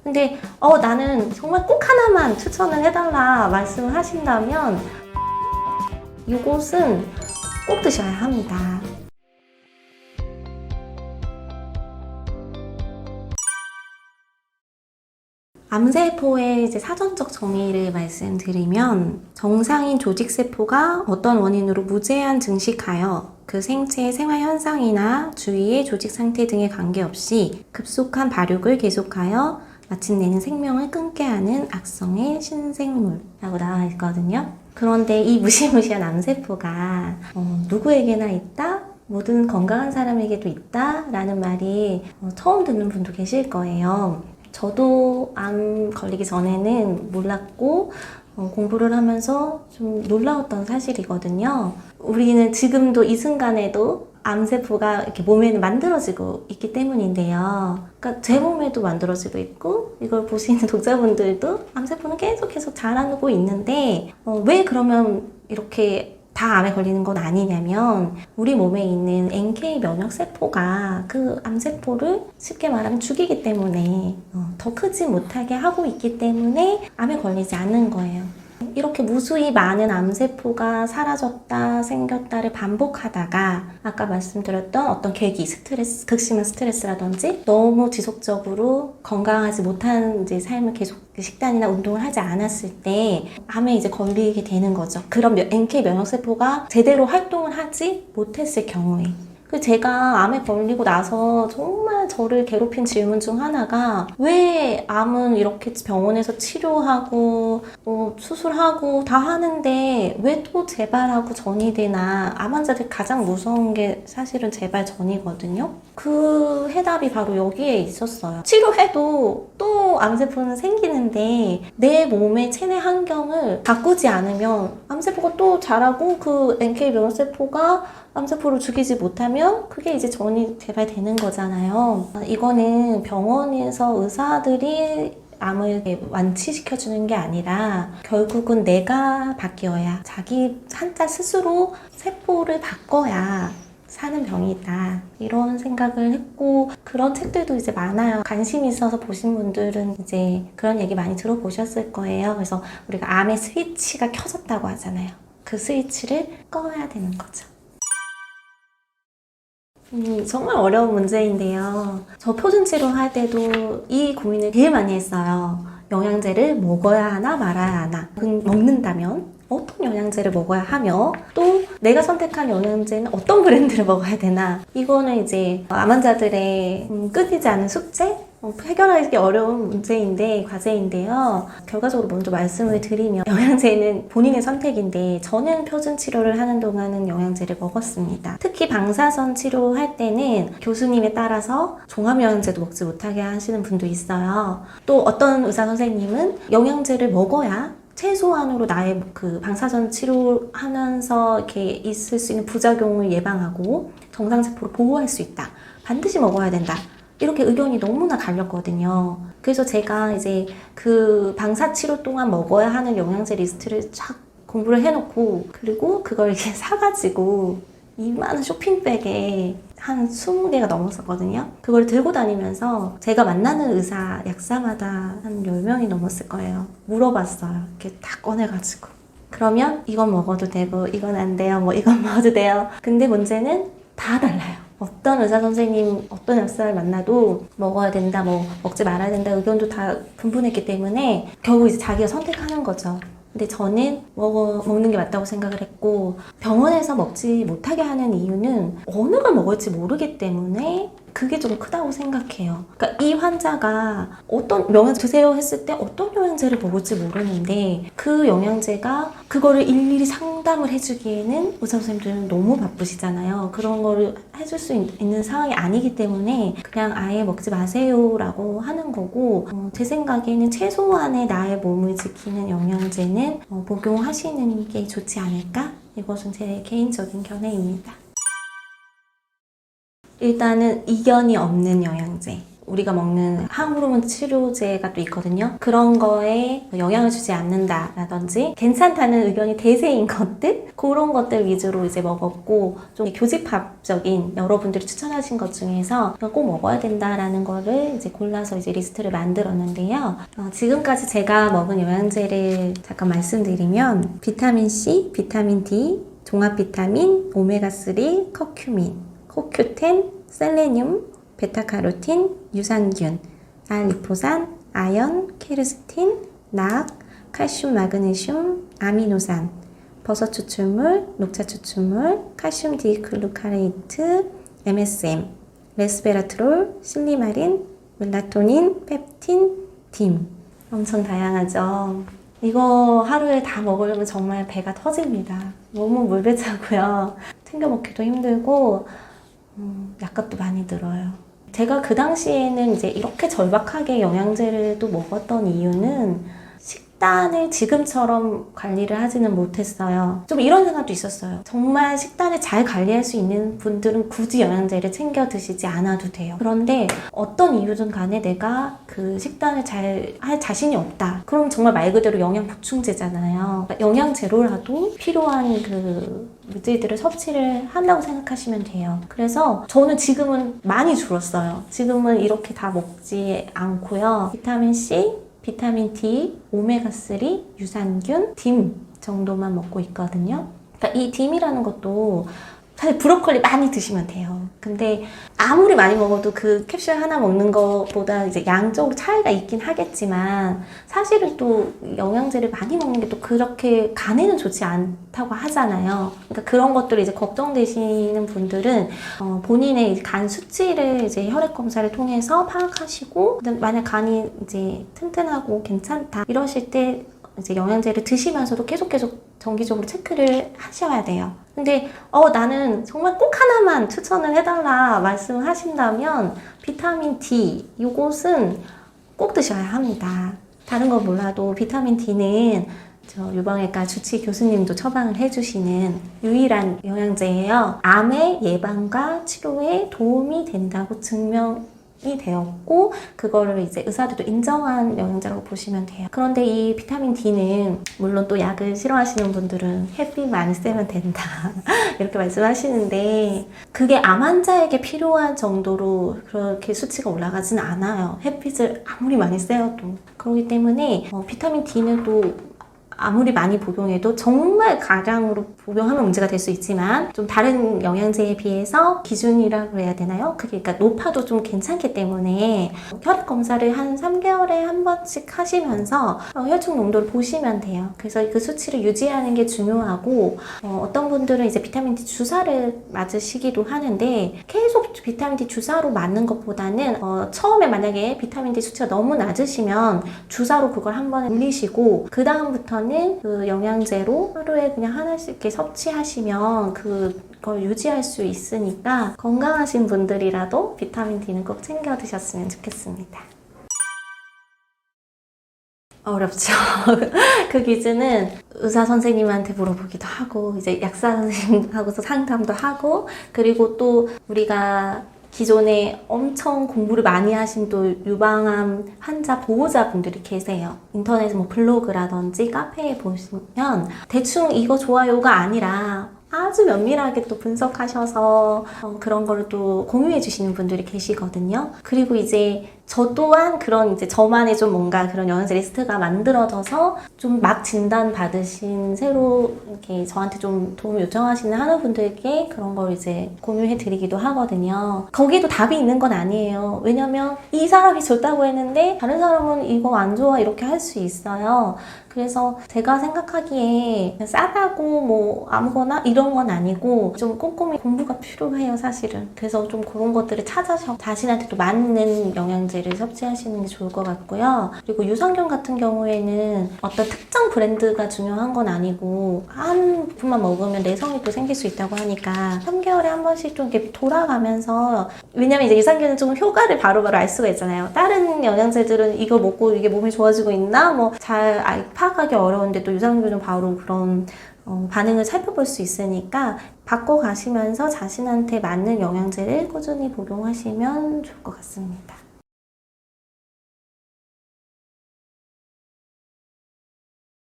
근데 나는 정말 꼭 하나만 추천을 해달라 말씀을 하신다면 이것은 꼭 드셔야 합니다. 암세포의 이제 사전적 정의를 말씀드리면 정상인 조직세포가 어떤 원인으로 무제한 증식하여 그 생체의 생활 현상이나 주위의 조직 상태 등에 관계없이 급속한 발육을 계속하여 마침내는 생명을 끊게 하는 악성의 신생물이라고 나와 있거든요. 그런데 이 무시무시한 암세포가 누구에게나 있다? 모든 건강한 사람에게도 있다? 라는 말이 처음 듣는 분도 계실 거예요. 저도 암 걸리기 전에는 몰랐고 공부를 하면서 좀 놀라웠던 사실이거든요. 우리는 지금도 이 순간에도 암세포가 이렇게 몸에는 만들어지고 있기 때문인데요. 그러니까 제 몸에도 만들어지고 있고 이걸 보시는 독자분들도 암세포는 계속 자라고 있는데 왜 그러면 이렇게 다 암에 걸리는 건 아니냐면 우리 몸에 있는 NK 면역세포가 그 암세포를 쉽게 말하면 죽이기 때문에 더 크지 못하게 하고 있기 때문에 암에 걸리지 않는 거예요. 이렇게 무수히 많은 암세포가 사라졌다 생겼다를 반복하다가 아까 말씀드렸던 어떤 계기, 스트레스, 극심한 스트레스라든지 너무 지속적으로 건강하지 못한 이제 삶을 계속 식단이나 운동을 하지 않았을 때 암에 이제 걸리게 되는 거죠. 그런 NK 면역세포가 제대로 활동을 하지 못했을 경우에. 제가 암에 걸리고 나서 정말 저를 괴롭힌 질문 중 하나가 왜 암은 이렇게 병원에서 치료하고 수술하고 다 하는데 왜 또 재발하고 전이 되나. 암 환자들 가장 무서운 게 사실은 재발 전이거든요. 그 해답이 바로 여기에 있었어요. 치료해도 또 암세포는 생기는데 내 몸의 체내 환경을 바꾸지 않으면 암세포가 또 자라고 그 NK 면역세포가 암세포를 죽이지 못하면 그게 이제 전이 재발되는 거잖아요. 이거는 병원에서 의사들이 암을 완치시켜주는 게 아니라 결국은 내가 바뀌어야 자기 한자 스스로 세포를 바꿔야 사는 병이다. 이런 생각을 했고 그런 책들도 이제 많아요. 관심이 있어서 보신 분들은 이제 그런 얘기 많이 들어보셨을 거예요. 그래서 우리가 암의 스위치가 켜졌다고 하잖아요. 그 스위치를 꺼야 되는 거죠. 정말 어려운 문제인데요. 저 표준치료 할 때도 이 고민을 되게 많이 했어요. 영양제를 먹어야 하나 말아야 하나. 먹는다면 어떤 영양제를 먹어야 하며 또 내가 선택한 영양제는 어떤 브랜드를 먹어야 되나. 이거는 이제 암 환자들의 끊이지 않은 숙제? 해결하기 어려운 문제인데 과제인데요. 결과적으로 먼저 말씀을 드리면 영양제는 본인의 선택인데 저는 표준 치료를 하는 동안은 영양제를 먹었습니다. 특히 방사선 치료할 때는 교수님에 따라서 종합영양제도 먹지 못하게 하시는 분도 있어요. 또 어떤 의사 선생님은 영양제를 먹어야 최소한으로 나의 그 방사선 치료하면서 이렇게 있을 수 있는 부작용을 예방하고 정상세포를 보호할 수 있다. 반드시 먹어야 된다. 이렇게 의견이 너무나 갈렸거든요. 그래서 제가 이제 그 방사치료 동안 먹어야 하는 영양제 리스트를 쫙 공부를 해놓고 그리고 그걸 이렇게 사가지고 이만한 쇼핑백에 한 20개가 넘었었거든요. 그걸 들고 다니면서 제가 만나는 의사 약사마다 한 10명이 넘었을 거예요. 물어봤어요. 이렇게 다 꺼내가지고. 그러면 이건 먹어도 되고 이건 안 돼요. 이건 먹어도 돼요. 근데 문제는 다 달라요. 어떤 의사 선생님, 어떤 약사를 만나도 먹어야 된다, 먹지 말아야 된다 의견도 다 분분했기 때문에 결국 이제 자기가 선택하는 거죠. 근데 저는 먹는 게 맞다고 생각을 했고 병원에서 먹지 못하게 하는 이유는 어느 걸 먹을지 모르기 때문에 그게 좀 크다고 생각해요. 그러니까 이 환자가 어떤 영양제 드세요 했을 때 어떤 영양제를 먹을지 모르는데 그 영양제가 그거를 일일이 상담을 해주기에는 의사 선생님들은 너무 바쁘시잖아요. 그런 거를 해줄 수 있는 상황이 아니기 때문에 그냥 아예 먹지 마세요 라고 하는 거고 제 생각에는 최소한의 나의 몸을 지키는 영양제는 복용하시는 게 좋지 않을까? 이것은 제 개인적인 견해입니다. 일단은 이견이 없는 영양제. 우리가 먹는 항호르몬 치료제가 또 있거든요. 그런 거에 영향을 주지 않는다라든지 괜찮다는 의견이 대세인 것들, 그런 것들 위주로 이제 먹었고, 좀 교집합적인 여러분들이 추천하신 것 중에서 꼭 먹어야 된다라는 거를 이제 골라서 이제 리스트를 만들었는데요. 지금까지 제가 먹은 영양제를 잠깐 말씀드리면 비타민 C, 비타민 D, 종합 비타민, 오메가3, 커큐민, 코큐텐, 셀레늄, 베타카로틴, 유산균, 알리포산, 아연, 케르스틴, 낙, 칼슘, 마그네슘, 아미노산, 버섯 추출물, 녹차 추출물, 칼슘 디글루카레이트, MSM, 레스베라트롤, 실리마린, 멜라토닌, 펩틴, 딤. 엄청 다양하죠. 이거 하루에 다 먹으려면 정말 배가 터집니다. 너무 물배차고요. 챙겨 먹기도 힘들고 약값도 많이 들어요. 제가 그 당시에는 이제 이렇게 절박하게 영양제를 또 먹었던 이유는 식단을 지금처럼 관리를 하지는 못했어요. 좀 이런 생각도 있었어요. 정말 식단을 잘 관리할 수 있는 분들은 굳이 영양제를 챙겨 드시지 않아도 돼요. 그런데 어떤 이유든 간에 내가 그 식단을 잘 할 자신이 없다. 그럼 정말 말 그대로 영양 보충제잖아요. 그러니까 영양제로라도 필요한 그 물질들을 섭취를 한다고 생각하시면 돼요. 그래서 저는 지금은 많이 줄었어요. 지금은 이렇게 다 먹지 않고요. 비타민 C, 비타민 D, 오메가3, 유산균, 딤 정도만 먹고 있거든요. 그러니까 이 딤이라는 것도 사실 브로콜리 많이 드시면 돼요. 근데 아무리 많이 먹어도 그 캡슐 하나 먹는 것보다 이제 양적으로 차이가 있긴 하겠지만 사실은 또 영양제를 많이 먹는 게 또 그렇게 간에는 좋지 않다고 하잖아요. 그러니까 그런 것들을 이제 걱정되시는 분들은 본인의 간 수치를 이제 혈액 검사를 통해서 파악하시고 만약 간이 이제 튼튼하고 괜찮다 이러실 때 이제 영양제를 드시면서도 계속 정기적으로 체크를 하셔야 돼요. 근데 나는 정말 꼭 하나만 추천을 해달라 말씀을 하신다면 비타민 D 이것은 꼭 드셔야 합니다. 다른 건 몰라도 비타민 D는 저 유방외과 주치 교수님도 처방을 해주시는 유일한 영양제예요. 암의 예방과 치료에 도움이 된다고 증명이 되었고 그거를 이제 의사들도 인정한 영양제라고 보시면 돼요. 그런데 이 비타민 D는 물론 또 약을 싫어하시는 분들은 햇빛 많이 쐬면 된다 이렇게 말씀하시는데 그게 암 환자에게 필요한 정도로 그렇게 수치가 올라가지는 않아요. 햇빛을 아무리 많이 쐬어도. 그렇기 때문에 비타민 D는 또 아무리 많이 복용해도 정말 가량으로 복용하면 문제가 될 수 있지만 좀 다른 영양제에 비해서 기준이라고 해야 되나요? 그게 그러니까 높아도 좀 괜찮기 때문에 혈액 검사를 한 3개월에 한 번씩 하시면서 혈중 농도를 보시면 돼요. 그래서 그 수치를 유지하는 게 중요하고 어떤 분들은 이제 비타민 D 주사를 맞으시기도 하는데 계속 비타민 D 주사로 맞는 것보다는 처음에 만약에 비타민 D 수치가 너무 낮으시면 주사로 그걸 한번 올리시고 그 다음부터는 그 영양제로 하루에 그냥 하나씩 이렇게 섭취하시면 그걸 유지할 수 있으니까 건강하신 분들이라도 비타민 D는 꼭 챙겨 드셨으면 좋겠습니다. 어렵죠. 그 기준은 의사 선생님한테 물어보기도 하고 이제 약사 선생님하고서 상담도 하고 그리고 또 우리가 기존에 엄청 공부를 많이 하신 또 유방암 환자 보호자분들이 계세요. 인터넷 뭐 블로그라든지 카페에 보시면 대충 이거 좋아요가 아니라 아주 면밀하게 또 분석하셔서 그런 거를 또 공유해 주시는 분들이 계시거든요. 그리고 이제 저 또한 그런 이제 저만의 좀 뭔가 그런 영양제 리스트가 만들어져서 좀 막 진단 받으신 새로 이렇게 저한테 좀 도움을 요청하시는 한우분들께 그런 걸 이제 공유해 드리기도 하거든요. 거기에도 답이 있는 건 아니에요. 왜냐면 이 사람이 좋다고 했는데 다른 사람은 이거 안 좋아 이렇게 할 수 있어요. 그래서 제가 생각하기에 싸다고 뭐 아무거나 이런 건 아니고 좀 꼼꼼히 공부가 필요해요, 사실은. 그래서 좀 그런 것들을 찾아서 자신한테 또 맞는 영양제를 섭취하시는 게 좋을 것 같고요. 그리고 유산균 같은 경우에는 어떤 특정 브랜드가 중요한 건 아니고 한 품만 먹으면 내성이 또 생길 수 있다고 하니까 3개월에 한 번씩 좀 이렇게 돌아가면서 왜냐면 이제 유산균은 조금 효과를 바로바로 알 수가 있잖아요. 다른 영양제들은 이거 먹고 이게 몸이 좋아지고 있나? 뭐 잘 파악하기 어려운데 또 유산균은 바로 그런 반응을 살펴볼 수 있으니까 바꿔가시면서 자신한테 맞는 영양제를 꾸준히 복용하시면 좋을 것 같습니다.